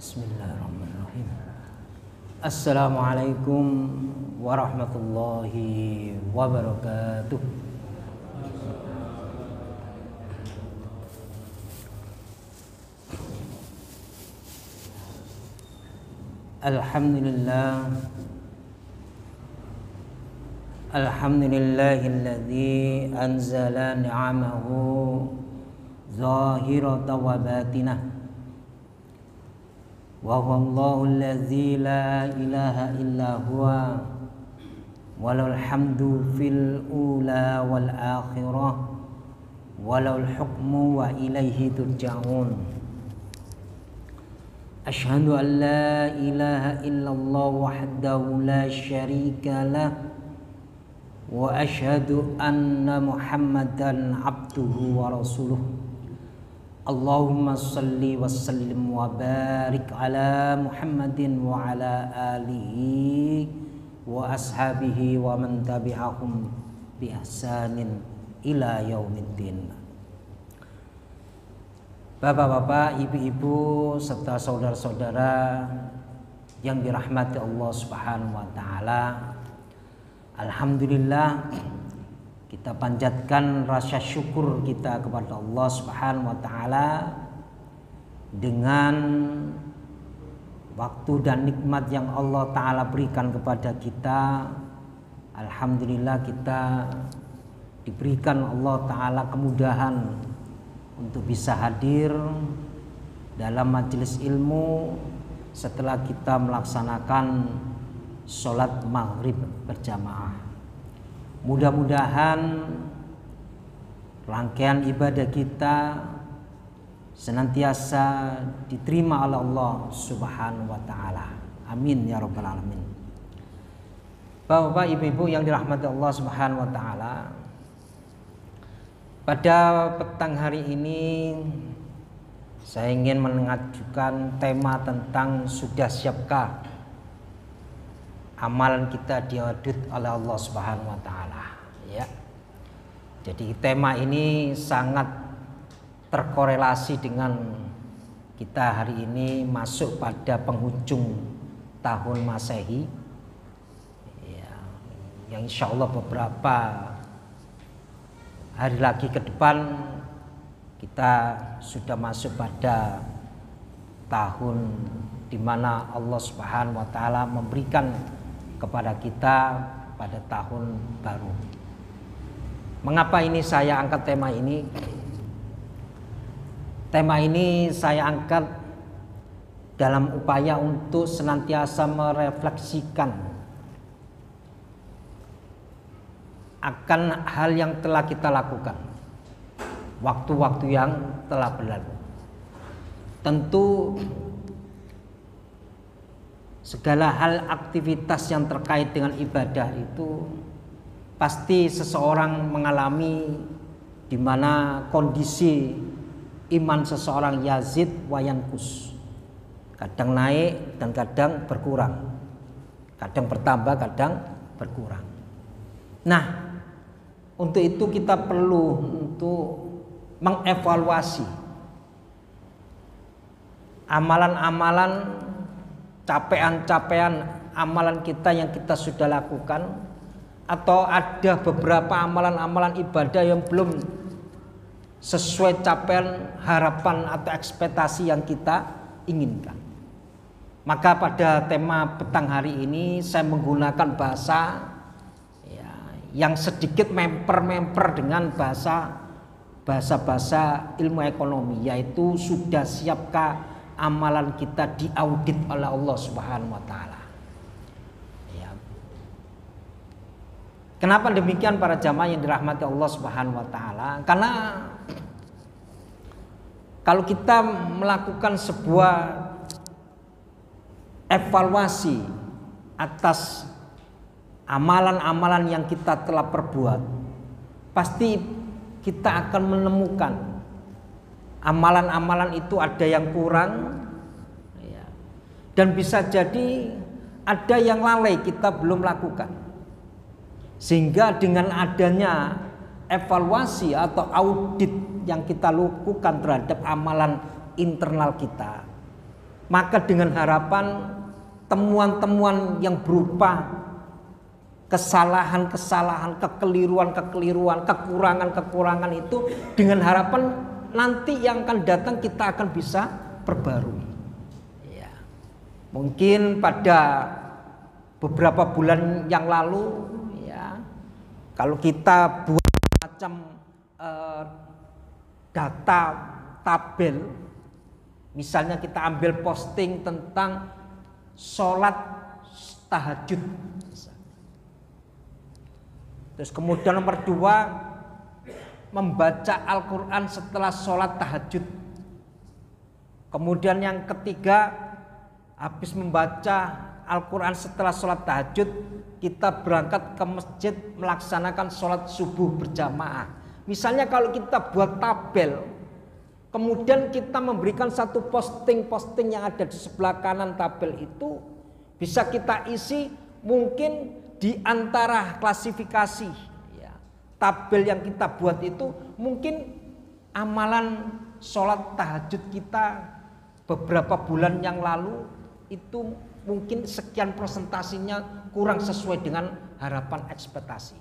Bismillahirrahmanirrahim. Assalamualaikum warahmatullahi wabarakatuh. Alhamdulillah. Alhamdulillahilladzi anzala ni'amahu zahiratan wa batinah. Wa huwa Allahul ladzi la ilaha illa huwa walal hamdu fil ula wal akhirah walal hukmu wa ilaihi turja'un. Asyhadu an la ilaha illallah wahdahu la syarika lah wa asyhadu anna Muhammadan abduhu wa rasuluh. Allahumma salli wa sallim wa barik ala Muhammadin wa ala alihi wa ashabihi wa man tabi'ahum bi ihsanin ila yaumiddin. Bapak-bapak, ibu-ibu serta saudara-saudara yang dirahmati Allah Subhanahu wa taala. Alhamdulillah, kita panjatkan rasa syukur kita kepada Allah Subhanahu wa taala dengan waktu dan nikmat yang Allah taala berikan kepada kita. Alhamdulillah, kita diberikan Allah taala kemudahan untuk bisa hadir dalam majelis ilmu setelah kita melaksanakan sholat maghrib berjamaah. Mudah-mudahan rangkaian ibadah kita senantiasa diterima oleh Allah Subhanahu wa taala. Amin ya rabbal alamin. Bapak, ibu-ibu yang dirahmati Allah Subhanahu wa taala, pada petang hari ini saya ingin mengajukan tema tentang sudah siapkah amalan kita diaudit oleh Allah Subhanahu wa taala, ya. Jadi tema ini sangat terkorelasi dengan kita hari ini masuk pada penghujung tahun Masehi, ya, yang insya Allah beberapa hari lagi ke depan kita sudah masuk pada tahun di mana Allah Subhanahu wa taala memberikan kepada kita pada tahun baru. Mengapa ini saya angkat tema ini? Tema ini saya angkat dalam upaya untuk senantiasa merefleksikan akan hal yang telah kita lakukan, waktu-waktu yang telah berlalu. Tentu segala hal aktivitas yang terkait dengan ibadah itu pasti seseorang mengalami di mana kondisi iman seseorang yazid wa yanqus. Kadang naik dan kadang berkurang. Kadang bertambah, kadang berkurang. Nah, untuk itu kita perlu untuk mengevaluasi amalan-amalan, capaian-capaian amalan kita yang kita sudah lakukan, atau ada beberapa amalan-amalan ibadah yang belum sesuai capaian harapan atau ekspektasi yang kita inginkan. Maka pada tema petang hari ini saya menggunakan bahasa ya, yang sedikit memper dengan bahasa ilmu ekonomi, yaitu sudah siapkah amalan kita diaudit oleh Allah Subhanahu wa taala. Ya. Kenapa demikian para jamaah yang dirahmati Allah Subhanahu wa taala? Karena kalau kita melakukan sebuah evaluasi atas amalan-amalan yang kita telah perbuat, pasti kita akan menemukan amalan-amalan itu ada yang kurang, ya, dan bisa jadi ada yang lalai kita belum lakukan. Sehingga dengan adanya evaluasi atau audit yang kita lakukan terhadap amalan internal kita, Maka dengan harapan temuan-temuan yang berupa kesalahan-kesalahan, kekeliruan-kekeliruan, kekurangan-kekurangan itu, dengan harapan nanti yang akan datang kita akan bisa perbarui. Ya. Mungkin pada beberapa bulan yang lalu, ya, kalau kita buat macam data tabel, misalnya kita ambil posting tentang sholat tahajud. Terus kemudian nomor 2, membaca Al-Quran setelah sholat tahajud. Kemudian yang ketiga, habis membaca Al-Quran setelah sholat tahajud, kita berangkat ke masjid melaksanakan sholat subuh berjamaah. Misalnya kalau kita buat tabel, kemudian kita memberikan satu posting-posting yang ada di sebelah kanan tabel itu, bisa kita isi mungkin di antara klasifikasi, ya, tabel yang kita buat itu mungkin amalan sholat tahajud kita beberapa bulan yang lalu itu mungkin sekian persentasinya kurang sesuai dengan harapan ekspektasi.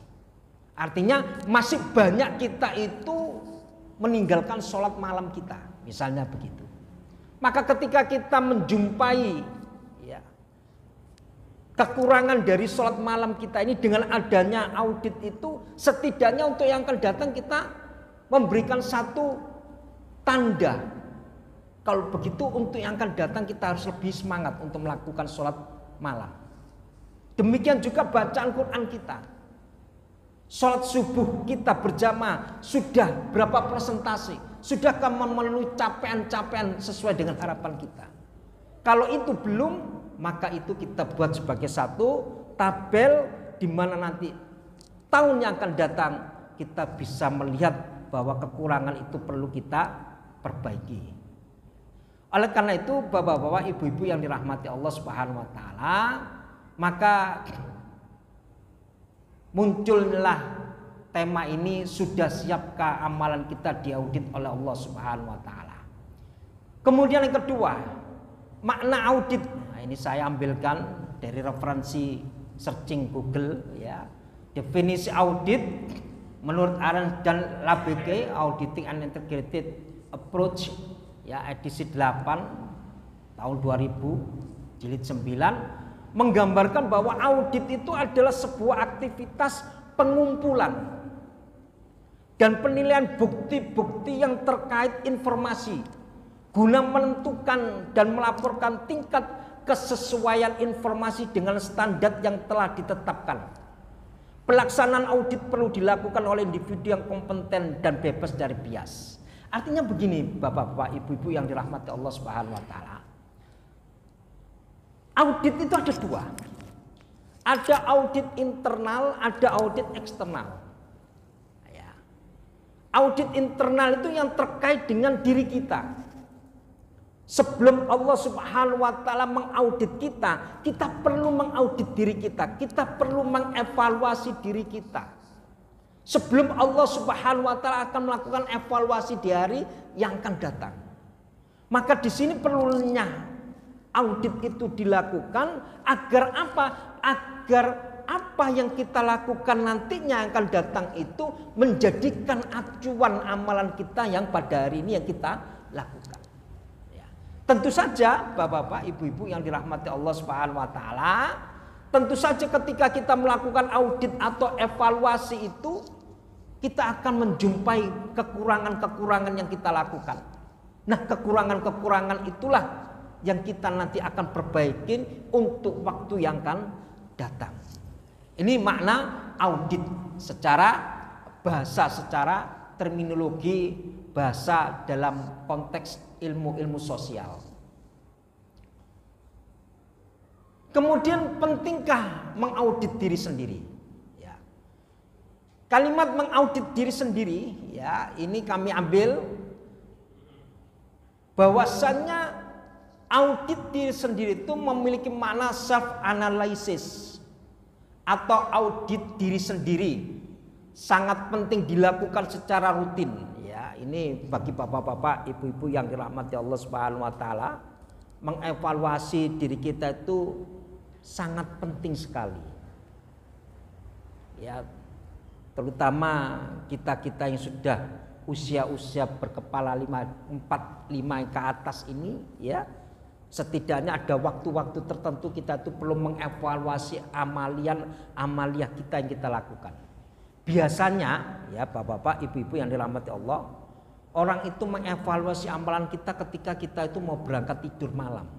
Artinya masih banyak kita itu meninggalkan sholat malam kita, misalnya begitu. Maka ketika kita menjumpai, ya, kekurangan dari sholat malam kita ini dengan adanya audit itu, setidaknya untuk yang akan datang kita memberikan satu tanda. Kalau begitu untuk yang akan datang kita harus lebih semangat untuk melakukan sholat malam. Demikian juga bacaan Quran kita. Sholat subuh kita berjamaah sudah berapa persentase? Sudahkah memenuhi capaian-capaian sesuai dengan harapan kita? Kalau itu belum, maka itu kita buat sebagai satu tabel di mana nanti tahun yang akan datang kita bisa melihat bahwa kekurangan itu perlu kita perbaiki. Oleh karena itu, bapak-bapak, ibu-ibu yang dirahmati Allah Subhanahu wa taala, maka muncullah tema ini, sudah siapkah amalan kita diaudit oleh Allah Subhanahu wa taala. Kemudian yang kedua, makna audit. Nah, ini saya ambilkan dari referensi searching Google, ya. Definisi audit menurut Arendt dan Labeke, Auditing and Integrated Approach, ya, edisi 8 tahun 2000 jilid 9, menggambarkan bahwa audit itu adalah sebuah aktivitas pengumpulan dan penilaian bukti-bukti yang terkait informasi guna menentukan dan melaporkan tingkat kesesuaian informasi dengan standar yang telah ditetapkan. Pelaksanaan audit perlu dilakukan oleh individu yang kompeten dan bebas dari bias. Artinya begini, bapak-bapak, ibu-ibu yang dirahmati Allah Subhanahu wa taala. Audit itu ada dua. Ada audit internal, ada audit eksternal. Ya. Audit internal itu yang terkait dengan diri kita. Sebelum Allah Subhanahu wa taala mengaudit kita, kita perlu mengaudit diri kita. Kita perlu mengevaluasi diri kita. Sebelum Allah Subhanahu wa taala akan melakukan evaluasi di hari yang akan datang. Maka di sini perlunya audit itu dilakukan agar apa? Agar apa yang kita lakukan nantinya yang akan datang itu menjadikan acuan amalan kita yang pada hari ini yang kita lakukan. Ya. Tentu saja bapak-bapak, ibu-ibu yang dirahmati Allah Subhanahu wa taala, tentu saja ketika kita melakukan audit atau evaluasi itu, kita akan menjumpai kekurangan-kekurangan yang kita lakukan. Nah, kekurangan-kekurangan itulah yang kita nanti akan perbaikin untuk waktu yang akan datang. Ini makna audit secara bahasa, secara terminologi bahasa dalam konteks ilmu-ilmu sosial. Kemudian pentingkah mengaudit diri sendiri? Ya. Kalimat mengaudit diri sendiri, ya, ini kami ambil bahwasannya audit diri sendiri itu memiliki makna self analysis atau audit diri sendiri, sangat penting dilakukan secara rutin. Ya, ini bagi bapak-bapak, ibu-ibu yang dirahmati Allah Subhanahu wa taala, mengevaluasi diri kita itu sangat penting sekali. Ya, terutama kita-kita yang sudah usia-usia berkepala 45 ke atas ini, ya, setidaknya ada waktu-waktu tertentu kita itu perlu mengevaluasi amaliyah kita yang kita lakukan. Biasanya, ya bapak-bapak, ibu-ibu yang dirahmati Allah, orang itu mengevaluasi amalan kita ketika kita itu mau berangkat tidur malam.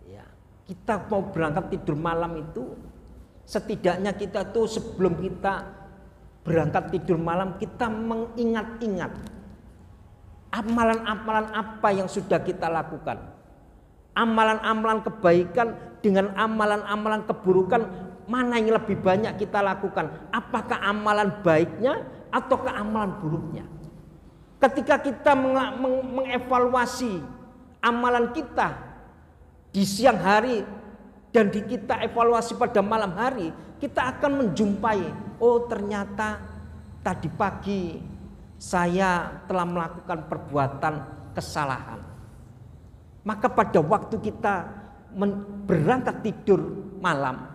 Ya, kita mau berangkat tidur malam itu, setidaknya kita tuh sebelum kita berangkat tidur malam, kita mengingat-ingat amalan-amalan apa yang sudah kita lakukan. Amalan-amalan kebaikan dengan amalan-amalan keburukan, mana yang lebih banyak kita lakukan? Apakah amalan baiknya ataukah amalan buruknya? Ketika kita mengevaluasi amalan kita di siang hari dan kita evaluasi pada malam hari, kita akan menjumpai, oh ternyata tadi pagi saya telah melakukan perbuatan kesalahan. Maka pada waktu kita berangkat tidur malam,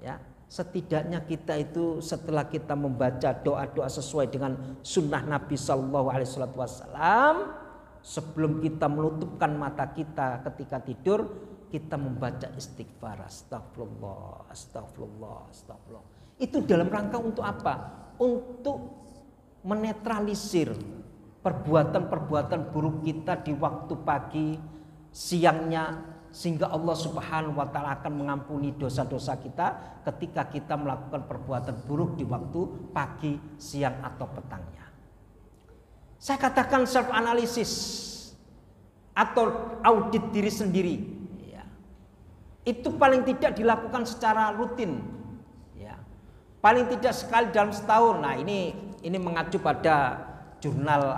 ya, setidaknya kita itu setelah kita membaca doa-doa sesuai dengan sunnah Nabi Shallallahu Alaihi Wasallam, sebelum kita menutupkan mata kita ketika tidur, kita membaca istighfar, astagfirullah, astagfirullah, astagfirullah. Itu dalam rangka untuk apa? Untuk menetralisir perbuatan-perbuatan buruk kita di waktu pagi, siangnya, sehingga Allah Subhanahu wa taala akan mengampuni dosa-dosa kita ketika kita melakukan perbuatan buruk di waktu pagi, siang atau petangnya. Saya katakan self analisis atau audit diri sendiri, itu paling tidak dilakukan secara rutin, ya. Paling tidak sekali dalam setahun. Nah, ini mengacu pada jurnal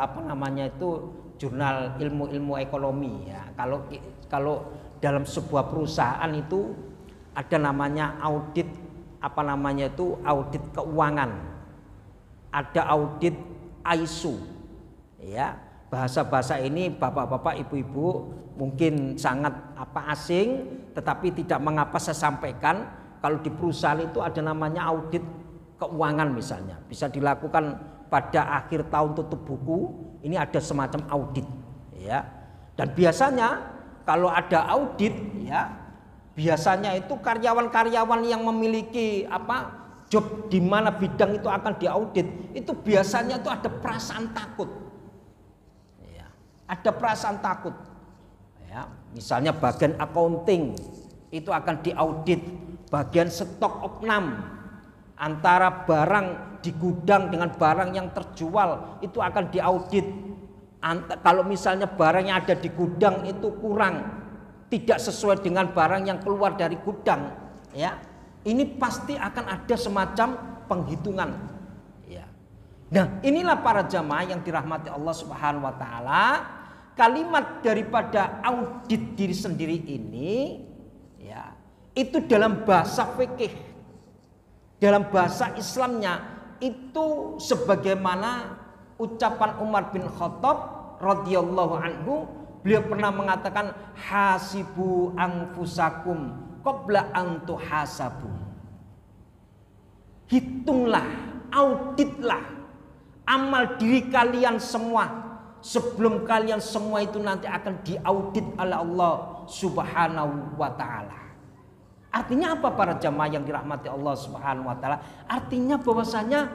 jurnal ilmu ekonomi, ya. Kalau dalam sebuah perusahaan itu ada namanya audit audit keuangan, ada audit ISO, ya. Bahasa-bahasa ini bapak-bapak, ibu-ibu mungkin sangat asing, tetapi tidak mengapa saya sampaikan. Kalau di perusahaan itu ada namanya audit keuangan misalnya, bisa dilakukan pada akhir tahun tutup buku. Ini ada semacam audit, ya. Dan biasanya kalau ada audit, ya, biasanya itu karyawan-karyawan yang memiliki job di mana bidang itu akan diaudit, itu biasanya itu ada perasaan takut, ya. Ada perasaan takut. Ya, misalnya bagian accounting itu akan diaudit, bagian stok opnam antara barang di gudang dengan barang yang terjual itu akan diaudit. Kalau misalnya barang yang ada di gudang itu kurang, tidak sesuai dengan barang yang keluar dari gudang, ya, ini pasti akan ada semacam penghitungan, ya. Nah, inilah para jamaah yang dirahmati Allah Subhanahu wa taala. Kalimat daripada audit diri sendiri ini, ya, itu dalam bahasa fikih, dalam bahasa Islamnya itu sebagaimana ucapan Umar bin Khattab radhiyallahu anhu. Beliau pernah mengatakan, hasibu anfusakum qabla an tuhasabu. Hitunglah, auditlah amal diri kalian semua sebelum kalian semua itu nanti akan diaudit oleh Allah Subhanahu wa taala. Artinya apa para jamaah yang dirahmati Allah Subhanahu wa taala? Artinya bahwasanya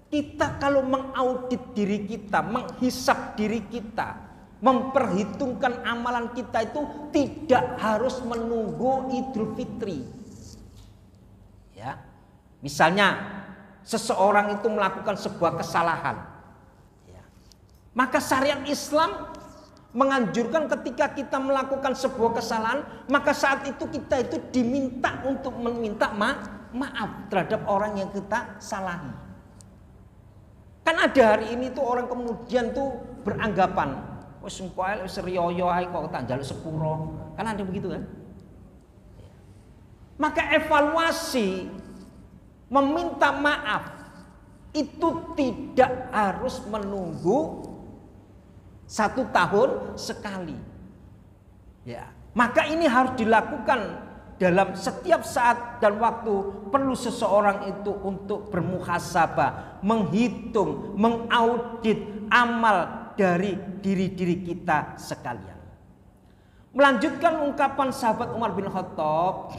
kita kalau mengaudit diri kita, menghisap diri kita, memperhitungkan amalan kita itu tidak harus menunggu Idul Fitri. Ya. Misalnya seseorang itu melakukan sebuah kesalahan, maka syariat Islam menganjurkan ketika kita melakukan sebuah kesalahan, maka saat itu kita itu diminta untuk meminta maaf terhadap orang yang kita salahi. Kan ada hari ini tuh orang kemudian tuh beranggapan, wis engkoe wis riyo ae kok tak njaluk sepuro. Kan ada begitu kan? Maka evaluasi meminta maaf itu tidak harus menunggu 1 tahun sekali. Ya, maka ini harus dilakukan dalam setiap saat dan waktu. Perlu seseorang itu untuk bermuhasabah, menghitung, mengaudit amal dari diri-diri kita sekalian. Melanjutkan ungkapan sahabat Umar bin Khattab,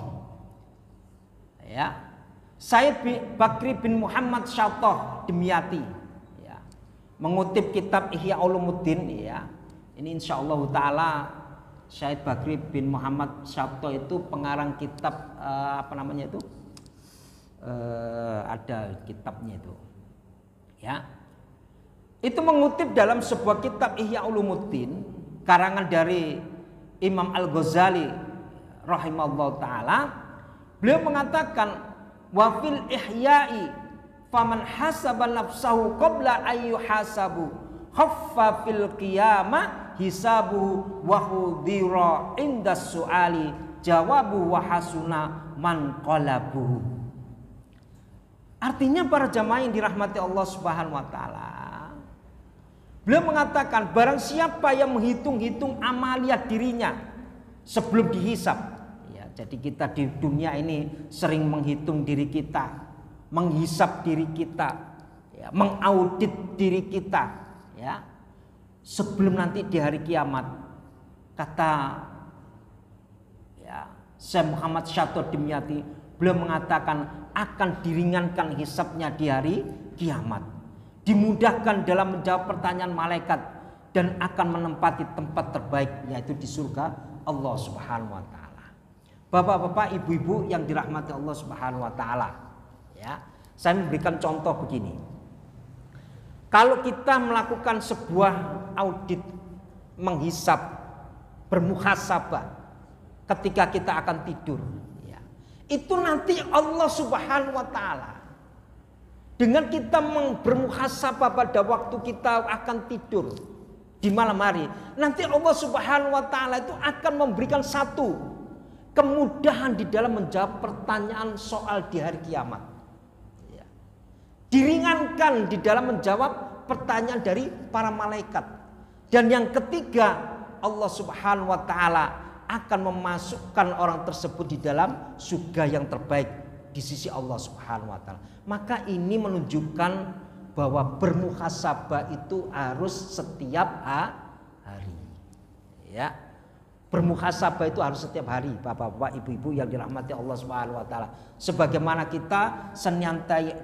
ya, Sayyid Bakri bin Muhammad Syatah Dimyati, ya, mengutip kitab Ihya Ulumuddin, ya. Ini insyaallah taala Sayyid Bakri bin Muhammad Syatah itu pengarang kitab ada kitabnya itu, ya. Itu mengutip dalam sebuah kitab Ihya Ulumuddin karangan dari Imam Al-Ghazali rahimahullah taala. Beliau mengatakan, wa fil ihya'i faman hasaba nafsahu qabla ayu hasabu khaffa fil qiyamah hisabu wa hudira inda su'ali jawabu wa hasuna man qalabu. Artinya para jamaah yang dirahmati Allah Subhanahu wa taala, beliau mengatakan barang siapa yang menghitung-hitung amalia dirinya sebelum dihisab. Ya, jadi kita di dunia ini sering menghitung diri kita, menghisab diri kita, ya, mengaudit diri kita, ya. Sebelum nanti di hari kiamat, kata ya Syekh Muhammad Syatah Dimyati, beliau mengatakan akan diringankan hisabnya di hari kiamat, dimudahkan dalam menjawab pertanyaan malaikat, dan akan menempati tempat terbaik, yaitu di surga Allah Subhanahu wa taala. Bapak-bapak, ibu-ibu yang dirahmati Allah Subhanahu wa taala, ya. Saya memberikan contoh begini. Kalau kita melakukan sebuah audit, menghisab, bermuhasabah ketika kita akan tidur, ya, itu nanti Allah Subhanahu wa taala, dengan kita bermuhasabah pada waktu kita akan tidur di malam hari, nanti Allah Subhanahu wa taala itu akan memberikan satu kemudahan di dalam menjawab pertanyaan soal di hari kiamat. Ya. Diringankan di dalam menjawab pertanyaan dari para malaikat. Dan yang ketiga, Allah Subhanahu wa taala akan memasukkan orang tersebut di dalam surga yang terbaik di sisi Allah Subhanahu wa taala. Maka ini menunjukkan bahwa bermuhasabah itu harus setiap hari. Ya. Bermuhasabah itu harus setiap hari, Bapak-bapak, Ibu-ibu yang dirahmati Allah Subhanahu wa taala. Sebagaimana kita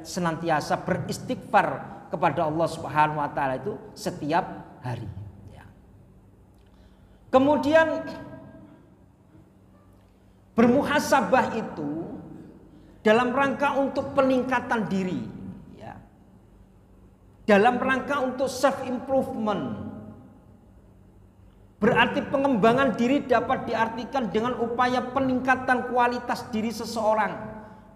senantiasa beristighfar kepada Allah Subhanahu wa taala itu setiap hari, ya. Kemudian bermuhasabah itu dalam rangka untuk peningkatan diri, ya. Dalam rangka untuk self improvement. Berarti pengembangan diri dapat diartikan dengan upaya peningkatan kualitas diri seseorang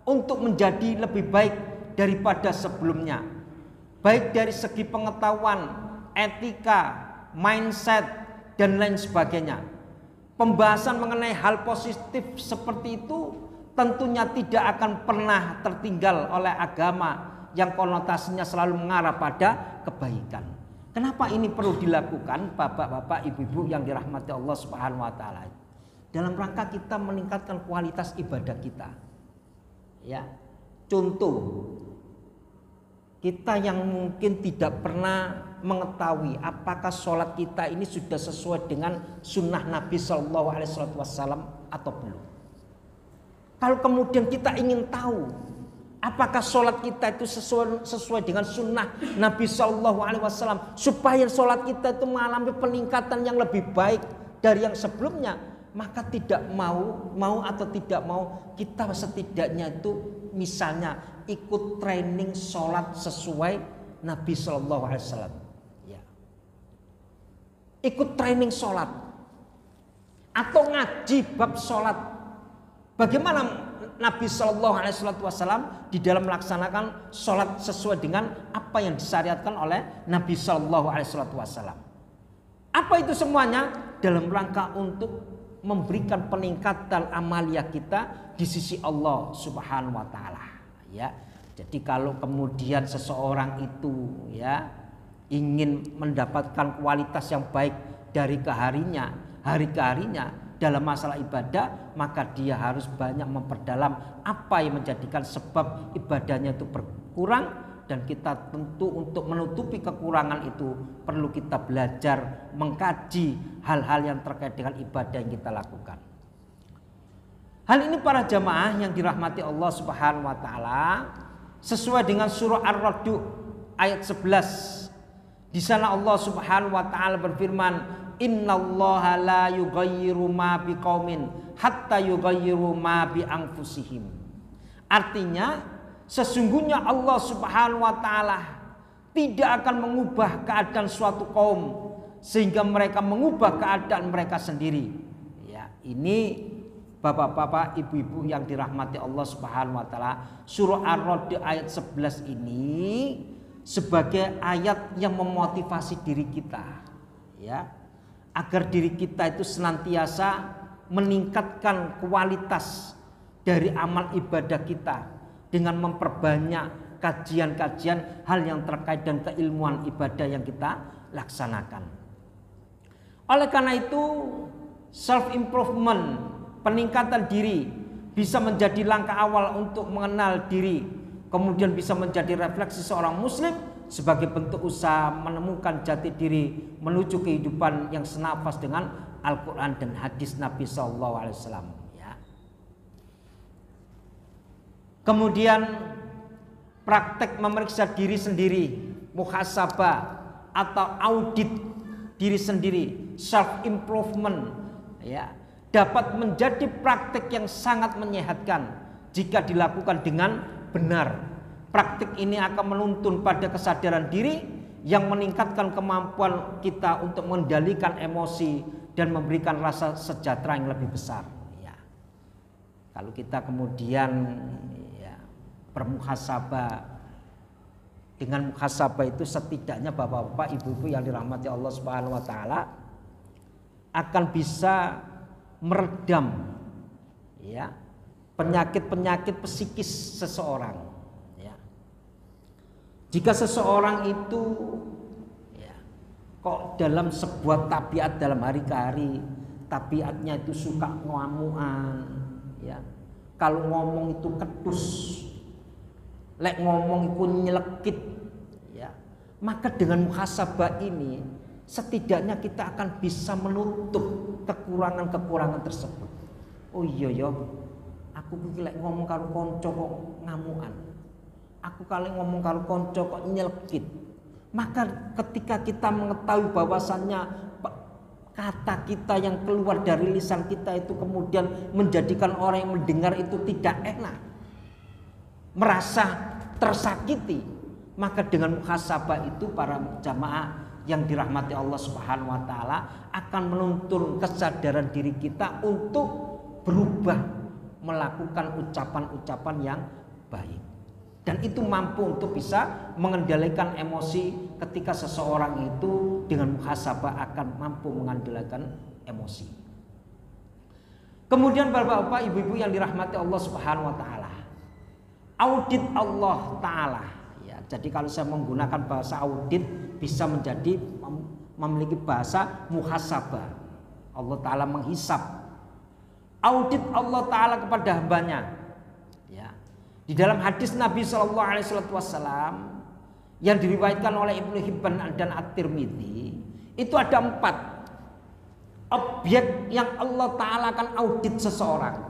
untuk menjadi lebih baik daripada sebelumnya. Baik dari segi pengetahuan, etika, mindset, dan lain sebagainya. Pembahasan mengenai hal positif seperti itu tentunya tidak akan pernah tertinggal oleh agama yang konotasinya selalu mengarah pada kebaikan. Kenapa ini perlu dilakukan, Bapak-bapak, Ibu-ibu yang dirahmati Allah Subhanahu wa taala? Dalam rangka kita meningkatkan kualitas ibadah kita. Ya. Contoh, kita yang mungkin tidak pernah mengetahui apakah sholat kita ini sudah sesuai dengan sunnah Nabi Shallallahu Alaihi Wasallam atau belum. Kalau kemudian kita ingin tahu apakah sholat kita itu sesuai dengan sunnah Nabi Shallallahu Alaihi Wasallam, supaya sholat kita itu mengalami peningkatan yang lebih baik dari yang sebelumnya, maka tidak mau atau tidak mau, kita setidaknya itu misalnya ikut training sholat sesuai Nabi Shallallahu Alaihi Wasallam. Ya. Ikut training sholat atau ngaji bab sholat. Bagaimana Nabi Shallallahu Alaihi Wasallam di dalam melaksanakan sholat sesuai dengan apa yang disyariatkan oleh Nabi Shallallahu Alaihi Wasallam. Apa itu semuanya? Dalam rangka untuk memberikan peningkatan amalia kita di sisi Allah Subhanahu Wa Taala. Ya, jadi kalau kemudian seseorang itu ya ingin mendapatkan kualitas yang baik dari hari ke harinya dalam masalah ibadah, maka dia harus banyak memperdalam apa yang menjadikan sebab ibadahnya itu berkurang. Dan kita tentu untuk menutupi kekurangan itu perlu kita belajar mengkaji hal-hal yang terkait dengan ibadah yang kita lakukan. Hal ini para jamaah yang dirahmati Allah Subhanahu wa taala sesuai dengan surah Ar-Ra'd ayat 11. Di sana Allah Subhanahu wa taala berfirman, "Innallaha la yughayyiru ma biqaumin hatta yughayyiru ma bi anfusihim." Artinya, sesungguhnya Allah Subhanahu wa taala tidak akan mengubah keadaan suatu kaum sehingga mereka mengubah keadaan mereka sendiri. Ya, ini Bapak-bapak, ibu-ibu yang dirahmati Allah Subhanahu wa taala, surah Ar-Ra'd ayat 11 ini sebagai ayat yang memotivasi diri kita, ya, agar diri kita itu senantiasa meningkatkan kualitas dari amal ibadah kita dengan memperbanyak kajian-kajian hal yang terkait dengan keilmuan ibadah yang kita laksanakan. Oleh karena itu, self improvement, peningkatan diri bisa menjadi langkah awal untuk mengenal diri, kemudian bisa menjadi refleksi seorang muslim sebagai bentuk usaha menemukan jati diri menuju kehidupan yang senafas dengan Al-Quran dan hadis Nabi SAW. Ya. Kemudian praktek memeriksa diri sendiri, muhasabah atau audit diri sendiri, self improvement, ya, dapat menjadi praktik yang sangat menyehatkan jika dilakukan dengan benar. Praktik ini akan menuntun pada kesadaran diri yang meningkatkan kemampuan kita untuk mengendalikan emosi dan memberikan rasa sejahtera yang lebih besar. Ya. Kalau kita kemudian bermuhasabah, dengan muhasabah itu setidaknya bapak-bapak, ibu-ibu yang dirahmati Allah Subhanahu wa taala akan bisa meredam, ya, penyakit-penyakit psikis seseorang, ya. Jika seseorang itu, ya, kok dalam sebuah tabiat dalam hari ke hari tabiatnya itu suka ngamuan, ya, kalau ngomong itu ketus, lek ngomong itu nyelekit, ya, maka dengan muhasabah ini setidaknya kita akan bisa menutup kekurangan-kekurangan tersebut. Oh iya ya, aku lek ngomong karo konco kok ngamuan, aku kali ngomong karo konco kok nyelekit. Maka ketika kita mengetahui bahwasannya kata kita yang keluar dari lisan kita itu kemudian menjadikan orang yang mendengar itu tidak enak, merasa tersakiti, maka dengan muhasabah itu para jamaah yang dirahmati Allah Subhanahu wa taala akan menuntun kesadaran diri kita untuk berubah melakukan ucapan-ucapan yang baik. Dan itu mampu untuk bisa mengendalikan emosi ketika seseorang itu dengan muhasabah akan mampu mengendalikan emosi. Kemudian bapak-bapak, ibu-ibu yang dirahmati Allah Subhanahu wa taala, audit Allah taala. Ya, jadi kalau saya menggunakan bahasa audit bisa menjadi memiliki bahasa muhasabah. Allah taala menghisab. Audit Allah taala kepada hambanya. Ya. Di dalam hadis Nabi SAW yang diriwayatkan oleh Ibnu Hibban dan At-Tirmidzi, itu ada 4 objek yang Allah taala akan audit seseorang.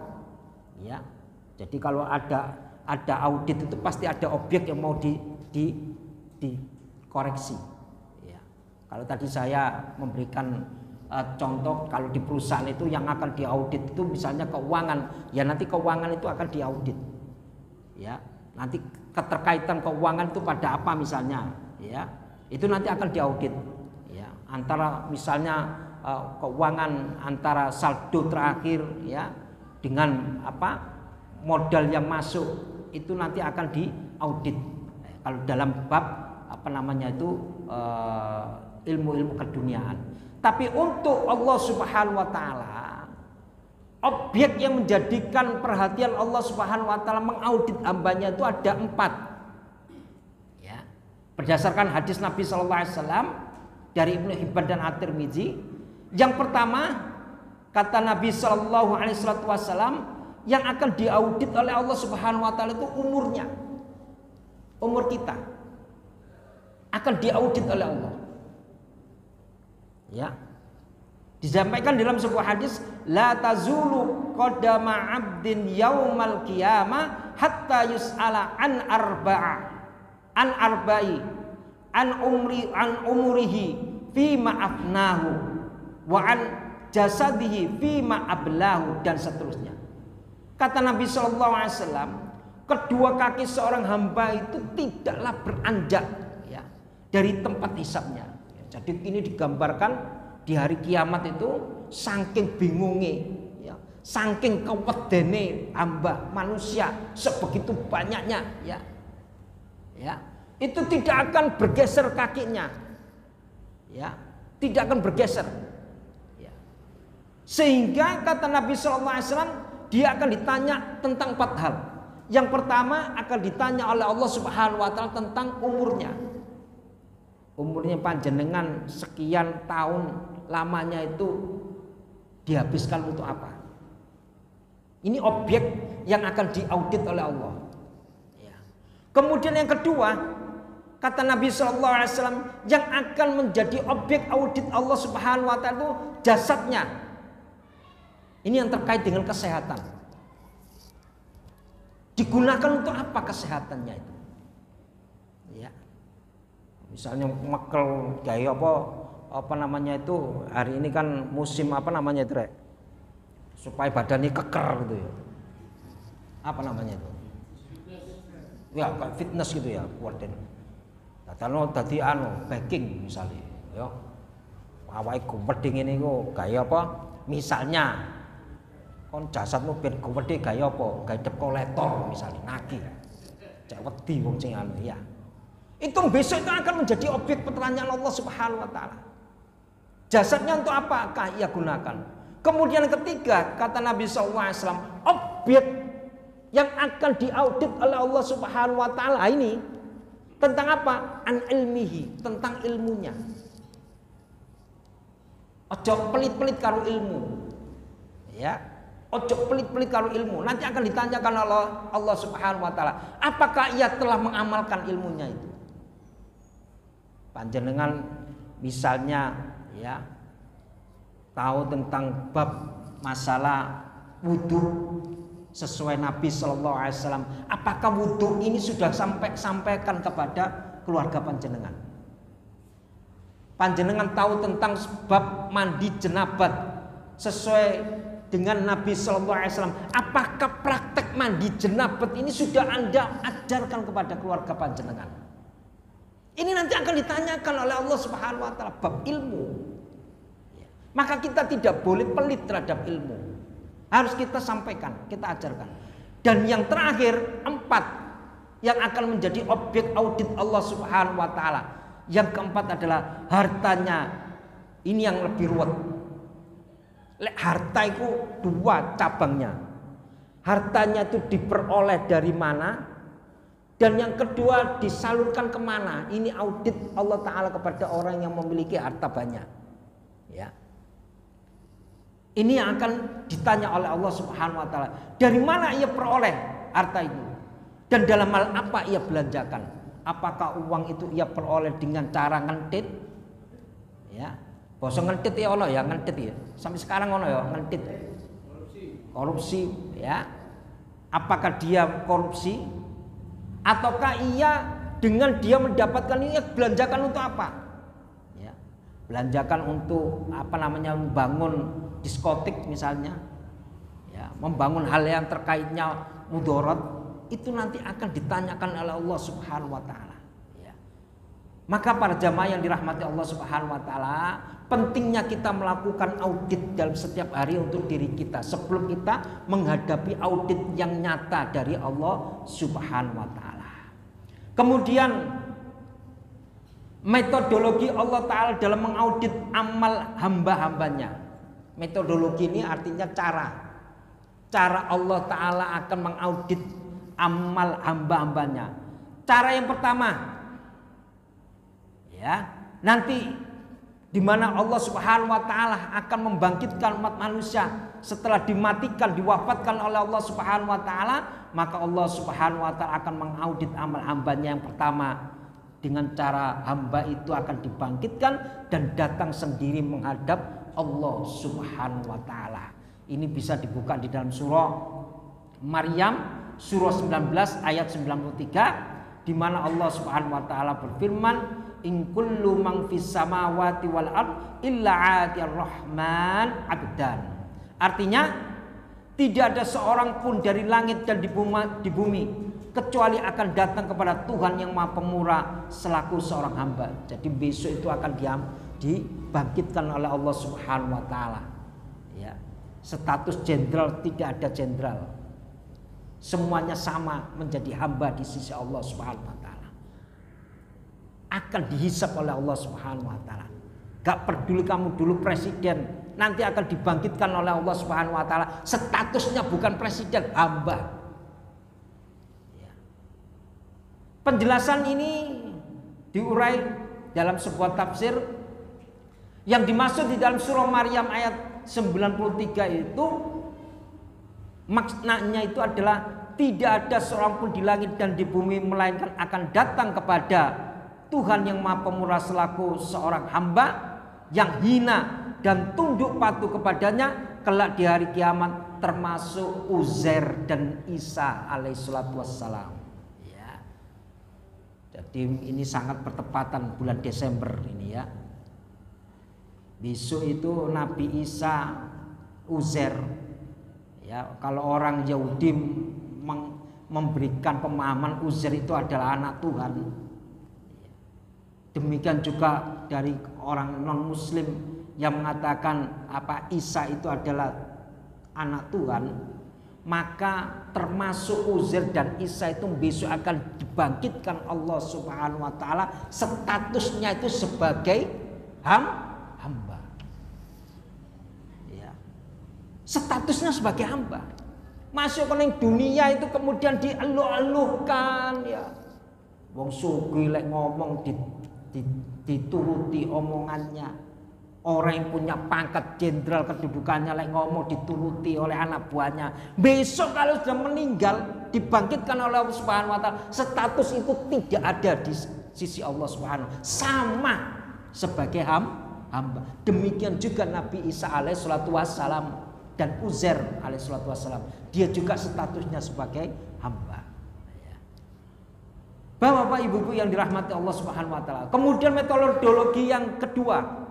Ya. Jadi kalau ada audit itu pasti ada objek yang mau dikoreksi. Kalau tadi saya memberikan contoh, kalau di perusahaan itu yang akan diaudit itu misalnya keuangan, ya nanti keuangan itu akan diaudit, ya nanti keterkaitan keuangan itu pada apa misalnya, ya itu nanti akan diaudit, ya antara misalnya keuangan antara saldo terakhir, ya dengan apa modal yang masuk itu nanti akan diaudit. Kalau dalam bab apa namanya itu ilmu-ilmu keduniaan. Tapi untuk Allah Subhanahu wa taala, objek yang menjadikan perhatian Allah Subhanahu wa taala mengaudit hambanya itu ada 4. Ya. berdasarkan hadis Nabi Shallallahu Alaihi Wasallam dari Ibnu Hibban dan At-Tirmidzi. Yang pertama, kata Nabi Shallallahu Alaihi Wasallam, yang akan diaudit oleh Allah Subhanahu Wa Taala itu umurnya, umur kita akan diaudit oleh Allah. Ya, disampaikan dalam sebuah hadis, la tazulu qadama 'abdin yaumal qiyamah hatta yus'ala an arba'i an umrihi fima afnahu wa an jasadihi fima ablahu, dan seterusnya. Kata Nabi Shallallahu Alaihi Wasallam, kedua kaki seorang hamba itu tidaklah beranjak ya dari tempat hisabnya. Jadi ini digambarkan di hari kiamat itu saking bingungnya, ya, saking kewedene hamba manusia sebegitu banyaknya, ya, itu tidak akan bergeser kakinya, ya, tidak akan bergeser, ya. Sehingga kata Nabi Shallallahu Alaihi Wasallam, dia akan ditanya tentang 4 hal. Yang pertama akan ditanya oleh Allah Subhanahu Wa Taala tentang umurnya. Umurnya panjenengan sekian tahun lamanya itu dihabiskan untuk apa? Ini objek yang akan diaudit oleh Allah. Ya. Kemudian yang kedua, kata Nabi Shallallahu Alaihi Wasallam, yang akan menjadi objek audit Allah Subhanahu Wa Taala itu jasadnya. Ini yang terkait dengan kesehatan. Digunakan untuk apa kesehatannya itu? Ya. Misalnya mekel kayak apa namanya itu, hari ini kan musim apa namanya itu, Rek? Supaya badannya keker gitu ya. Apa namanya itu? Ya, kayak fitness gitu ya, kuatin. Tadi baking misalnya, ya. Awake gumedhe ngene iku gaya apa? Misalnya kon jasadmu ben gede gaya apa? Gaya dep kolektor misalnya, nagih. Cek wedi wong sing anu ya. Itu besok itu akan menjadi objek pertanyaan Allah Subhanahu Wa Taala. Jasadnya untuk apakah ia gunakan? Kemudian ketiga, kata Nabi SAW, objek yang akan diaudit oleh Allah Subhanahu Wa Taala ini tentang apa? An ilmihi, tentang ilmunya. Ojo pelit-pelit karo ilmu, ya. Ojo pelit-pelit karo ilmu. Nanti akan ditanyakan oleh Allah Subhanahu Wa Taala, apakah ia telah mengamalkan ilmunya itu? Panjenengan misalnya ya tahu tentang bab masalah wudhu sesuai Nabi Shallallahu Alaihi Wasallam. Apakah wudhu ini sudah sampaikan kepada keluarga panjenengan? Panjenengan tahu tentang bab mandi jenabat sesuai dengan Nabi Shallallahu Alaihi Wasallam. Apakah praktek mandi jenabat ini sudah Anda ajarkan kepada keluarga panjenengan? Ini nanti akan ditanyakan oleh Allah Subhanahu Wa Taala, bab ilmu. Maka kita tidak boleh pelit terhadap ilmu. Harus kita sampaikan, kita ajarkan. Dan yang terakhir, 4 yang akan menjadi objek audit Allah Subhanahu Wa Taala. Yang keempat adalah hartanya. Ini yang lebih ruwet. Harta itu 2 cabangnya. Hartanya itu diperoleh dari mana? Dan yang kedua disalurkan kemana? Ini audit Allah Ta'ala kepada orang yang memiliki harta banyak, ya. Ini yang akan ditanya oleh Allah Subhanahu Wa Ta'ala. Dari mana ia peroleh harta itu? Dan dalam hal apa ia belanjakan? Apakah uang itu ia peroleh dengan cara ngentit? Ya, bosong ngentit ya ono ya, ngentit ya. Sampai sekarang ono ya ngentit. Korupsi, ya. Apakah dia korupsi? Ataukah ia dengan dia mendapatkan ini belanjakan untuk apa? Ya, belanjakan untuk apa namanya, membangun diskotik misalnya, ya, membangun hal yang terkaitnya mudarat, itu nanti akan ditanyakan oleh Allah Subhanahu Wa Taala. Ya. Maka para jamaah yang dirahmati Allah Subhanahu Wa Taala, pentingnya kita melakukan audit dalam setiap hari untuk diri kita sebelum kita menghadapi audit yang nyata dari Allah Subhanahu Wa Taala. Kemudian metodologi Allah Ta'ala dalam mengaudit amal hamba-hambanya. Metodologi ini artinya cara Allah Ta'ala akan mengaudit amal hamba-hambanya. Cara yang pertama, Ya, nanti di mana Allah Subhanahu wa taala akan membangkitkan umat manusia setelah dimatikan, diwafatkan oleh Allah Subhanahu wa taala, maka Allah Subhanahu wa taala akan mengaudit amal hambanya yang pertama dengan cara hamba itu akan dibangkitkan dan datang sendiri menghadap Allah Subhanahu wa taala. Ini bisa dibuka di dalam surah Maryam surah 19 ayat 93 di mana Allah Subhanahu wa taala berfirman, in kullu man fis samawati wal ard illa 'atiyar rahman abdan. Artinya tidak ada seorang pun dari langit dan di bumi kecuali akan datang kepada Tuhan yang Maha Pemurah selaku seorang hamba. Jadi besok itu akan dibangkitkan oleh Allah Subhanahu wa taala. Ya. Status jenderal tidak ada jenderal. Semuanya sama menjadi hamba di sisi Allah Subhanahu wa taala. Akan dihisap oleh Allah Subhanahu wa taala. Gak peduli kamu dulu presiden, nanti akan dibangkitkan oleh Allah Subhanahu wa taala. Statusnya bukan presiden, hamba. Ya. Penjelasan ini diurai dalam sebuah tafsir yang dimaksud di dalam surah Maryam ayat 93 itu maknanya itu adalah tidak ada seorang pun di langit dan di bumi melainkan akan datang kepada Tuhan yang Maha Pemurah selaku seorang hamba yang hina dan tunduk patuh kepadanya kelak di hari kiamat, termasuk Uzair dan Isa alaihissalatu wassalam. Ya. Jadi ini sangat bertepatan bulan Desember ini ya. Besok itu Nabi Isa, Uzair. Ya, kalau orang Yahudi memberikan pemahaman Uzair itu adalah anak Tuhan. Demikian juga dari orang non muslim yang mengatakan Isa itu adalah anak Tuhan, maka termasuk Uzair dan Isa itu besok akan dibangkitkan Allah Subhanahu wa taala, statusnya itu sebagai hamba. Ya. Statusnya sebagai hamba. Masuk ke dunia itu kemudian dieluh-eluhkan ya. Wong sugih lek ngomong dituruti omongannya. Orang yang punya pangkat jenderal kedudukannya lek ngomong dituruti oleh anak buahnya. Besok kalau sudah meninggal dibangkitkan oleh Allah Subhanahu wa taala, status itu tidak ada di sisi Allah Subhanahu, sama sebagai hamba. Demikian juga Nabi Isa alaihissalatu wassalam dan Uzair alaihissalatu wassalam, dia juga statusnya sebagai hamba. Bapak-bapak, ibu-ibu yang dirahmati Allah Subhanahu wa taala. Kemudian metodologi yang kedua,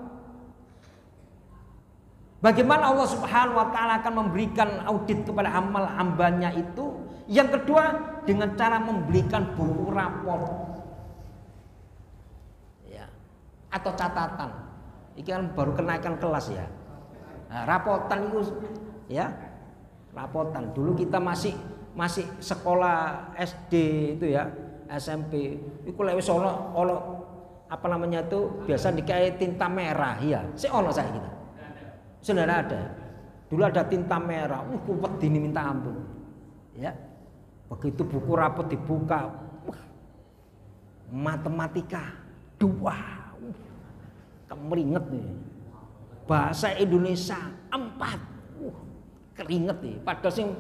bagaimana Allah Subhanahu wa taala akan memberikan audit kepada amal hambanya itu? Yang kedua, dengan cara memberikan buku rapor. Ya, atau catatan. Ini kan baru kenaikan kelas ya. Nah, rapotan itu ya. Rapotan. Dulu kita masih sekolah SD itu ya. SMP iku lek wis ana apa namanya itu biasa dikai tinta merah ya. Sik ono saiki kita. Sudah ada. Dulu ada tinta merah. Wedi minta ampun. Ya. Begitu buku rapot dibuka. Matematika 2. Kemeringet nih. Bahasa Indonesia 4. Keringet nih. Padahal sing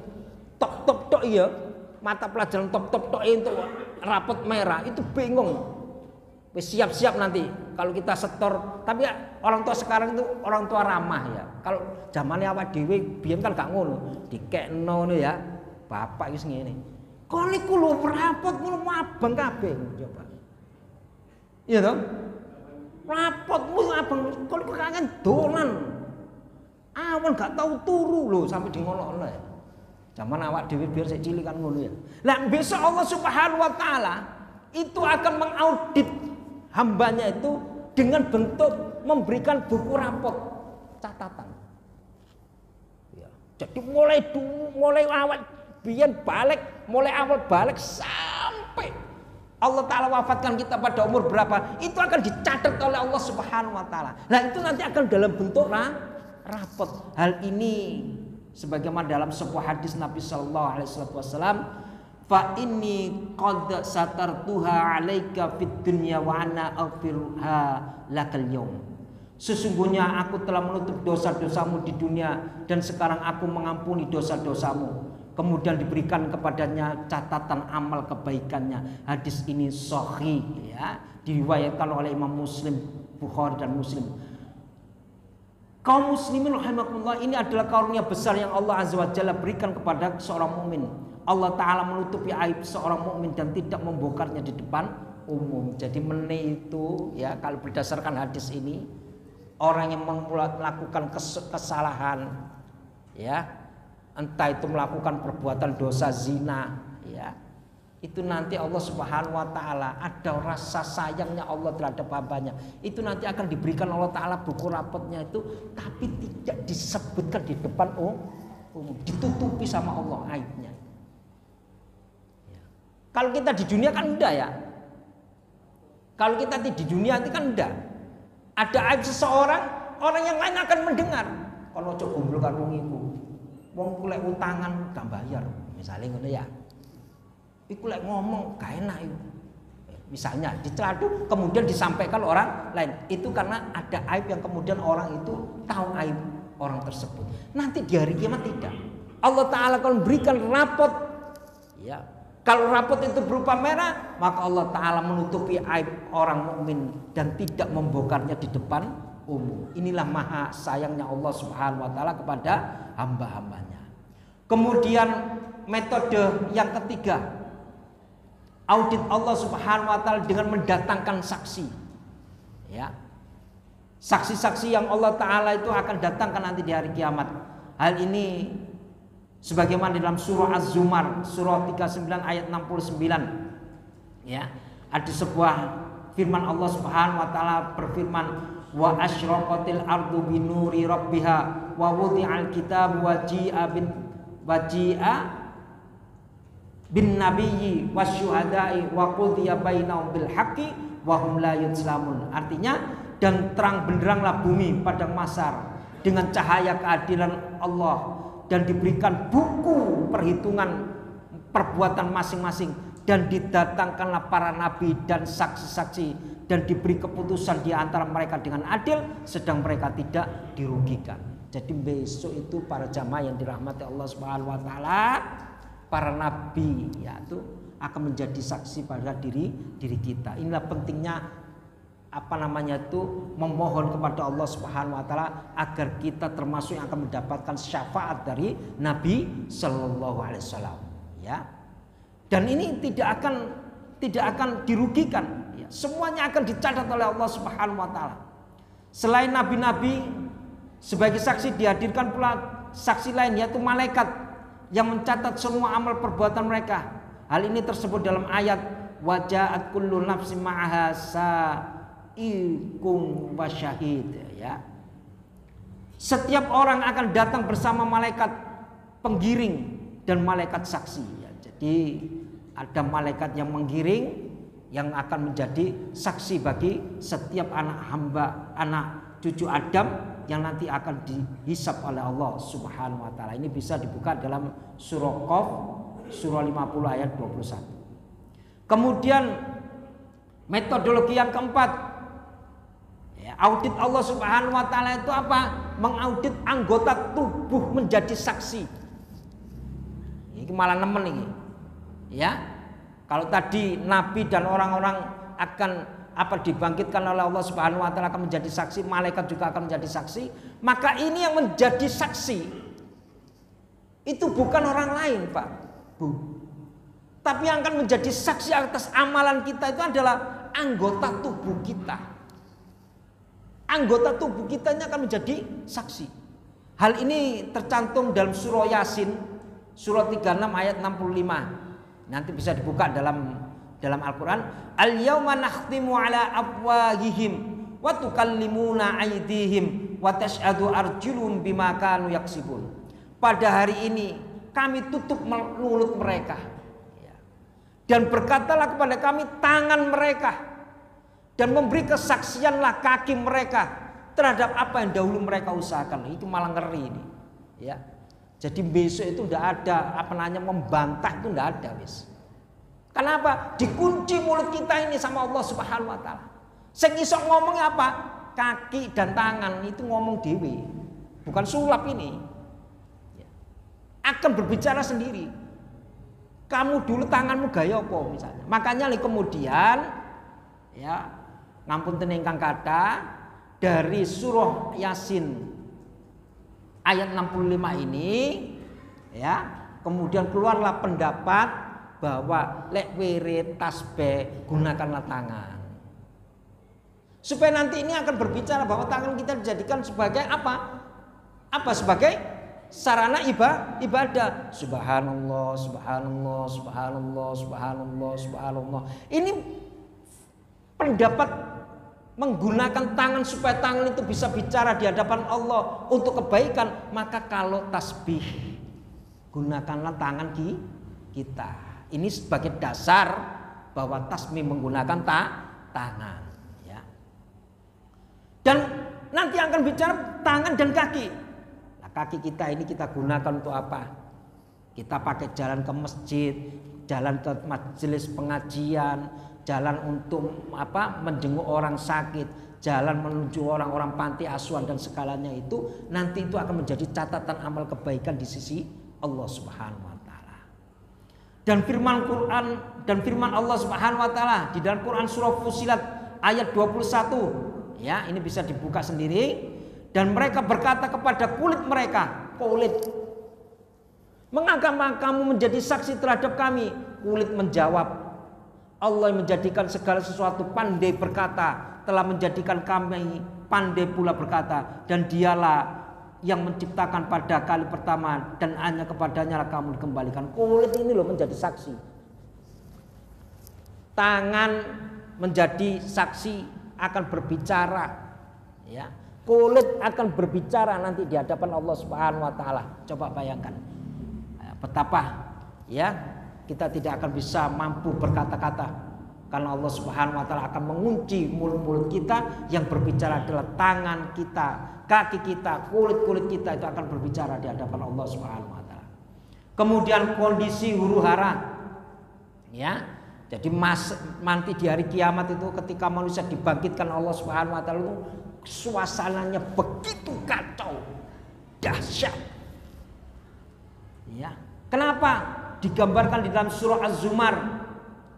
top iya. Mata pelajaran top itu rapot merah itu bingung. Siap-siap nanti kalau kita setor. Tapi ya, orang tua sekarang itu orang tua ramah ya. Kalau zamannya awak dhewe biyen kan gak ngono. Dikekno ya. Bapak iki ngene. Kok niku lho rapot ngono abang kabeh coba. Iya toh? Rapotmu abang kok kangen dolan. Awan gak tahu turu lho sampai di ngono ya. Zaman awak dhewe biar sik cilik kan ngono ya. Lah besok Allah Subhanahu wa taala itu akan mengaudit hambanya itu dengan bentuk memberikan buku rapot catatan. Ya. Jadi mulai awal biyen balik, mulai awal balik sampai Allah taala wafatkan kita pada umur berapa, itu akan dicatat oleh Allah Subhanahu wa taala. Nah, itu nanti akan dalam bentuk rapot. Hal ini sebagaimana dalam sebuah hadis Nabi sallallahu alaihi wasallam, fa inni qad satartuha 'alaika fid dunya wa ana aghfiruha lakal yaum. Sesungguhnya aku telah menutup dosa-dosamu di dunia dan sekarang aku mengampuni dosa-dosamu. Kemudian diberikan kepadanya catatan amal kebaikannya. Hadis ini sahih ya, diriwayatkan oleh Imam Muslim, Bukhari dan Muslim. Kaum muslimin rahimakumullah, ini adalah karunia besar yang Allah Azza wa Jalla berikan kepada seorang mukmin. Allah Ta'ala menutupi aib seorang mukmin dan tidak membongkarnya di depan umum. Jadi itu ya, kalau berdasarkan hadis ini, orang yang melakukan kesalahan ya, entah itu melakukan perbuatan dosa zina ya, itu nanti Allah Subhanahu wa Ta'ala ada rasa sayangnya Allah terhadap hambanya. Itu nanti akan diberikan Allah Ta'ala buku rapotnya itu, tapi tidak disebutkan di depan umum, ditutupi sama Allah aibnya. Kalau kita di dunia kan enggak ya. Kalau kita di dunia itu kan enggak. Ada aib seseorang, orang yang lain akan mendengar. Kalau coba gomblo karo wong iku, wong kulek utangan gak bayar, misalnya ngono ya. Iku lek ngomong gak enak itu. Misalnya diceladu kemudian disampaikan orang lain. Itu karena ada aib yang kemudian orang itu tahu aib orang tersebut. Nanti di hari kiamat tidak. Allah Ta'ala akan berikan rapot ya. Kalau rapot itu berupa merah, maka Allah Ta'ala menutupi aib orang mukmin dan tidak membongkarnya di depan umum. Inilah maha sayangnya Allah Subhanahu wa Ta'ala kepada hamba-hambanya. Kemudian metode yang ketiga, audit Allah Subhanahu wa Ta'ala dengan mendatangkan saksi. Ya. Saksi-saksi yang Allah Ta'ala itu akan datangkan nanti di hari kiamat. Hal ini sebagaimana dalam surah Az-Zumar surah 39 ayat 69 ya, ada sebuah firman Allah Subhanahu wa Ta'ala berfirman, wa asyraqatil ardu binuri rabbiha wa wudi'al kitab wa ji'a bin nabiyyi wasyuhada'i wa qudiya bainahum bil haqqi wa hum la yuzlamun. Artinya, dan terang benderanglah bumi padang mahsyar dengan cahaya keadilan Allah, dan diberikan buku perhitungan perbuatan masing-masing, dan didatangkanlah para nabi dan saksi-saksi, dan diberi keputusan di antara mereka dengan adil, sedang mereka tidak dirugikan. Jadi besok itu para jamaah yang dirahmati Allah Subhanahu wa Ta'ala, para nabi ya itu akan menjadi saksi pada diri kita. Inilah pentingnya memohon kepada Allah Subhanahu wa Ta'ala agar kita termasuk yang akan mendapatkan syafaat dari Nabi Sallallahu Alaihi Wasallam ya. Dan ini tidak akan dirugikan ya. Semuanya akan dicatat oleh Allah Subhanahu wa Ta'ala. Selain nabi-nabi sebagai saksi, dihadirkan pula saksi lain, yaitu malaikat yang mencatat semua amal perbuatan mereka. Hal ini tersebut dalam ayat waja'at kullu nafsin ma'aha ikum wasyahid ya. Setiap orang akan datang bersama malaikat penggiring dan malaikat saksi ya. Jadi ada malaikat yang menggiring yang akan menjadi saksi bagi setiap anak hamba, anak cucu Adam yang nanti akan dihisab oleh Allah Subhanahu wa Ta'ala. Ini bisa dibuka dalam surah Qaf surah 50 ayat 21. Kemudian metodologi yang keempat, audit Allah Subhanahu wa Ta'ala itu apa? Mengaudit anggota tubuh menjadi saksi. Ini malah nemen ini. Ya. Kalau tadi nabi dan orang-orang akan dibangkitkan oleh Allah Subhanahu wa Ta'ala akan menjadi saksi, malaikat juga akan menjadi saksi, maka ini yang menjadi saksi itu bukan orang lain, Pak. Tapi yang akan menjadi saksi atas amalan kita itu adalah anggota tubuh kita. Anggota tubuh kita ini akan menjadi saksi. Hal ini tercantum dalam surah Yasin, surah 36 ayat 65. Nanti bisa dibuka dalam Al-Quran. Al-yawma nakhtimu ala afwahihim wa tukallimuna aydihim wa tashhadu arjuluhum bima kanu yaksibun. Pada hari ini kami tutup mulut mereka dan berkatalah kepada kami tangan mereka, dan memberi kesaksianlah kaki mereka terhadap apa yang dahulu mereka usahakan. Itu malah ngeri ini ya. Jadi besok itu tidak ada membantah, itu tidak ada wis. Kenapa? Dikunci mulut kita ini sama Allah Subhanahu wa taala. Sing iso ngomong apa? Kaki dan tangan itu ngomong dewe. Bukan sulap ini. Akan berbicara sendiri. Kamu dulu tanganmu gaya apa misalnya. Makanya kemudian ya ngapunten ingkang kathah dari surah Yasin ayat 65 ini ya, kemudian keluarlah pendapat bahwa lek wirid tasbih gunakanlah tangan. Supaya nanti ini akan berbicara bahwa tangan kita dijadikan sebagai apa? Apa sebagai sarana ibadah. Subhanallah, subhanallah, subhanallah, subhanallah, subhanallah. Ini pendapat menggunakan tangan supaya tangan itu bisa bicara di hadapan Allah untuk kebaikan. Maka kalau tasbih gunakanlah tangan kita. Ini sebagai dasar bahwa tasbih menggunakan tangan, ya. Dan nanti akan bicara tangan dan kaki. Nah, kaki kita ini kita gunakan untuk apa? Kita pakai jalan ke masjid, jalan ke majelis pengajian, jalan untuk apa? Menjenguk orang sakit, jalan menuju orang-orang panti asuhan dan segalanya itu nanti itu akan menjadi catatan amal kebaikan di sisi Allah Subhanahu wa taala. Dan firman Quran dan firman Allah Subhanahu wa taala di dalam Quran surah Fussilat ayat 21 ya, ini bisa dibuka sendiri. Dan mereka berkata kepada kulit mereka, kulit, mengapa kamu menjadi saksi terhadap kami? Kulit menjawab, Allah yang menjadikan segala sesuatu pandai berkata, telah menjadikan kami pandai pula berkata, dan dialah yang menciptakan pada kali pertama dan hanya kepadanya lah kamu dikembalikan. Kulit ini loh menjadi saksi. Tangan menjadi saksi akan berbicara, ya. Kulit akan berbicara nanti di hadapan Allah Subhanahu wa taala. Coba bayangkan betapa ya kita tidak akan bisa mampu berkata-kata karena Allah Subhanahu wa taala akan mengunci mulut-mulut kita. Yang berbicara adalah tangan kita, kaki kita, kulit-kulit kita itu akan berbicara di hadapan Allah Subhanahu wa taala. Kemudian kondisi huru-hara ya. Jadi nanti di hari kiamat itu ketika manusia dibangkitkan Allah Subhanahu wa taala itu suasananya begitu kacau, dahsyat. Ya. Kenapa? Digambarkan di dalam surah Az-Zumar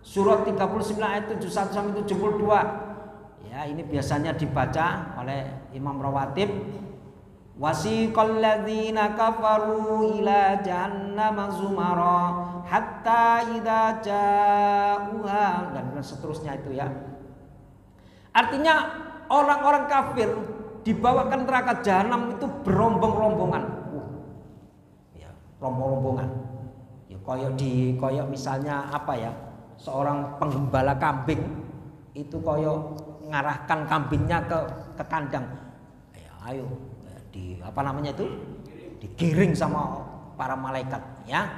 surah 39 ayat 71 sampai 72. Ya, ini biasanya dibaca oleh Imam Rawatib. Wasiqal ladzina kafaru ila jahannam zumara hatta idza ja'uha, dan seterusnya itu ya. Artinya orang-orang kafir dibawakan neraka jahanam itu berombong-rombongan. Ya, rombong-rombongan. Ya, koyok misalnya apa ya? Seorang penggembala kambing itu koyok ngarahkan kambingnya ke kandang. Ya, ayo di apa namanya itu? Digiring sama para malaikat, ya.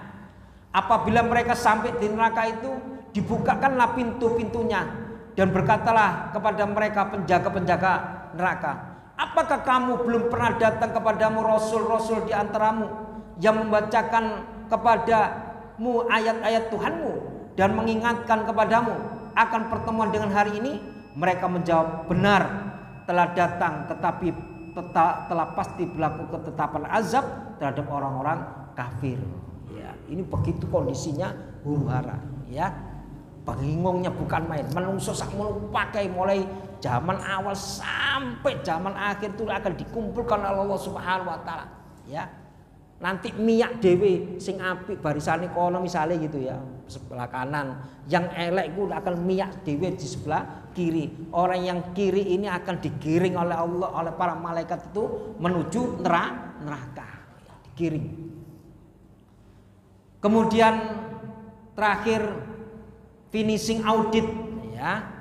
Apabila mereka sampai di neraka itu, dibukakanlah pintu-pintunya dan berkatalah kepada mereka penjaga-penjaga neraka, apakah kamu belum pernah datang kepadamu rasul-rasul di antaramu yang membacakan kepadamu ayat-ayat Tuhanmu dan mengingatkan kepadamu akan pertemuan dengan hari ini? Mereka menjawab, benar, telah datang, tetapi telah pasti berlaku ketetapan azab terhadap orang-orang kafir. Ya, ini begitu kondisinya huru-hara, ya. Bingungnya bukan main. Menungso sakmono pakai mulai zaman awal sampai zaman akhir itu akan dikumpulkan oleh Allah Subhanahu wa taala, ya. Nanti miyak dewe sing apik barisane kono misalnya gitu ya, sebelah kanan. Yang elek itu akan miyak dewe di sebelah kiri. Orang yang kiri ini akan digiring oleh Allah, oleh para malaikat itu menuju neraka, ya, digiring. Kemudian terakhir finishing audit, ya.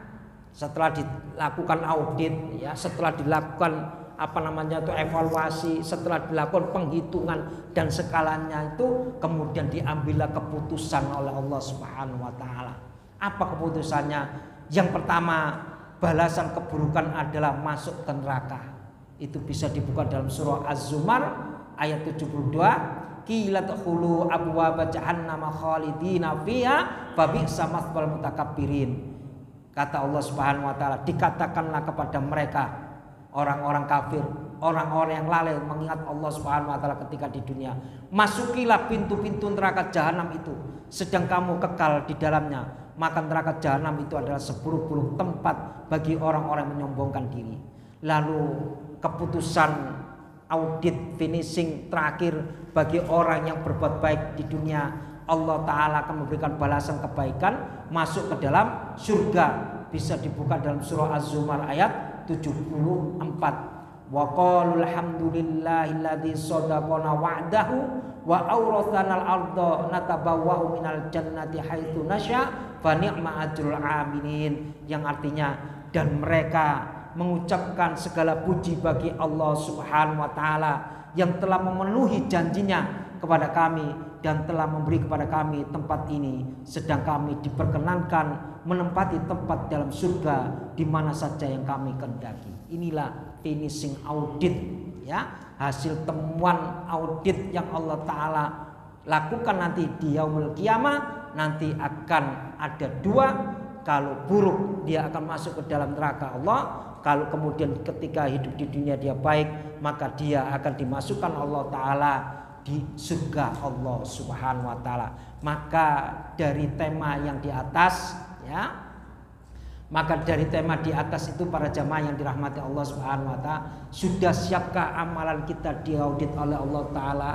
Setelah dilakukan audit, ya, setelah dilakukan apa namanya itu evaluasi, setelah dilakukan penghitungan dan skalanya itu, kemudian diambillah keputusan oleh Allah Subhanahu wa taala. Apa keputusannya? Yang pertama, balasan keburukan adalah masuk ke neraka. Itu bisa dibuka dalam surah Az-Zumar ayat 72. Qila tadkhulu abwaaba jahannama khalidina fiha fabi'sa mathwal mutakabbirin. Kata Allah Subhanahu wa taala, dikatakanlah kepada mereka orang-orang kafir, orang-orang yang lalai mengingat Allah Subhanahu wa taala ketika di dunia, masukilah pintu-pintu neraka jahanam itu, sedang kamu kekal di dalamnya. Maka neraka jahanam itu adalah seburuk-buruk tempat bagi orang-orang yang menyombongkan diri. Lalu keputusan audit finishing terakhir bagi orang yang berbuat baik di dunia, Allah Ta'ala akan memberikan balasan kebaikan, masuk ke dalam surga. Bisa dibuka dalam surah Az-Zumar ayat 74. Wa qalu alhamdulillahilladzi shadaqana wa'dahu wa awrathanal arda natabawwa'u minal jannati haitsu nasya fa ni'ma ajrul amilin, yang artinya dan mereka mengucapkan segala puji bagi Allah Subhanahu wa taala yang telah memenuhi janjinya kepada kami dan telah memberi kepada kami tempat ini, sedang kami diperkenankan menempati tempat dalam surga di mana saja yang kami kehendaki. Inilah finishing audit, ya, hasil temuan audit yang Allah Ta'ala lakukan nanti di yaumul qiyamah. Nanti akan ada dua, kalau buruk dia akan masuk ke dalam neraka Allah, kalau kemudian ketika hidup di dunia dia baik, maka dia akan dimasukkan Allah Ta'ala di surga Allah Subhanahu wa taala. Maka dari tema yang di atas, ya, maka dari tema di atas itu para jamaah yang dirahmati Allah Subhanahu wa taala, sudah siapkah amalan kita diaudit oleh Allah Ta'ala?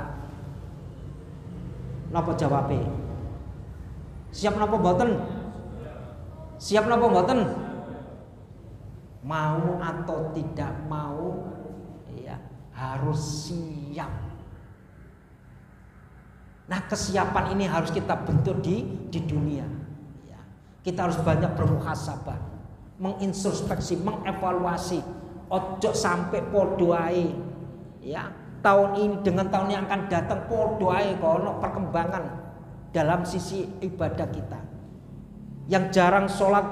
Napa jawabnya? Siap napa mboten? Siap napa mboten? Mau atau tidak mau, ya, harus siap. Nah, kesiapan ini harus kita bentuk di dunia. Ya. Kita harus banyak bermuhasabah, mengintrospeksi, mengevaluasi. Ojo sampai podo ae. Ya, tahun ini dengan tahun yang akan datang podo ae kono perkembangan dalam sisi ibadah kita. Yang jarang sholat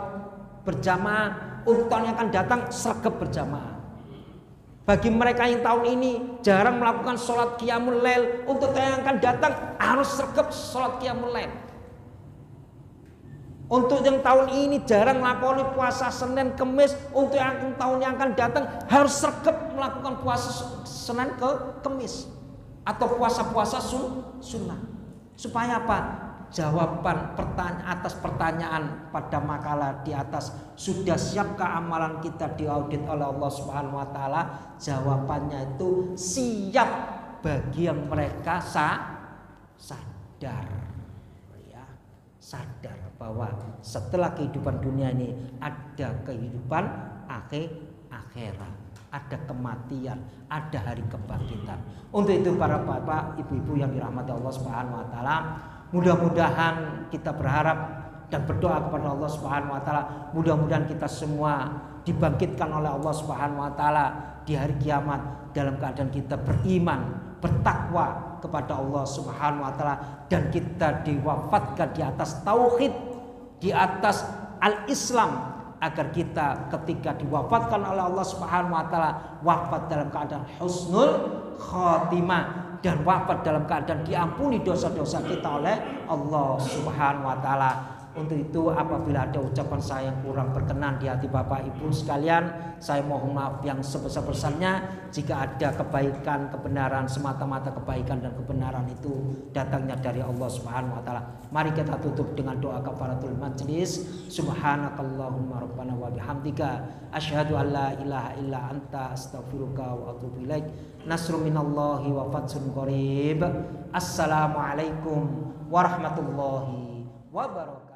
berjamaah, untuk tahun yang akan datang sregep berjamaah. Bagi mereka yang tahun ini jarang melakukan sholat qiyamul lail, untuk tahun yang akan datang harus sergap sholat qiyamul lail. Untuk yang tahun ini jarang melakukan puasa Senin Kemis, untuk yang tahun yang akan datang harus sergap melakukan puasa Senin ke Kemis atau puasa-puasa sunnah. Supaya apa? Jawaban atas pertanyaan pada makalah di atas, sudah siapkah amalan kita diaudit oleh Allah Subhanahu wa taala? Jawabannya itu siap bagi yang mereka sadar, ya, sadar bahwa setelah kehidupan dunia ini ada kehidupan akhirat, ada kematian, ada hari kebangkitan. Untuk itu para bapak, ibu-ibu yang dirahmati Allah Subhanahu wa taala, mudah-mudahan kita berharap dan berdoa kepada Allah Subhanahu wa taala, mudah-mudahan kita semua dibangkitkan oleh Allah Subhanahu wa taala di hari kiamat dalam keadaan kita beriman, bertakwa kepada Allah Subhanahu wa taala, dan kita diwafatkan di atas tauhid, di atas al-Islam, agar kita ketika diwafatkan oleh Allah Subhanahu wa taala wafat dalam keadaan husnul khatimah dan wafat dalam keadaan diampuni dosa-dosa kita oleh Allah Subhanahu wa taala. Untuk itu apabila ada ucapan saya yang kurang berkenan di hati Bapak Ibu sekalian, saya mohon maaf yang sebesar-besarnya. Jika ada kebaikan, kebenaran, semata-mata kebaikan dan kebenaran itu datangnya dari Allah Subhanahu wa taala. Mari kita tutup dengan doa kafaratul majlis. Subhanakallahumma rabbana wa bihamdika asyhadu an la ilaha illa anta astaghfiruka wa atubu ilaik. Nasrun minallahi wa fathun qarib. Assalamualaikum warahmatullahi wabarakatuh.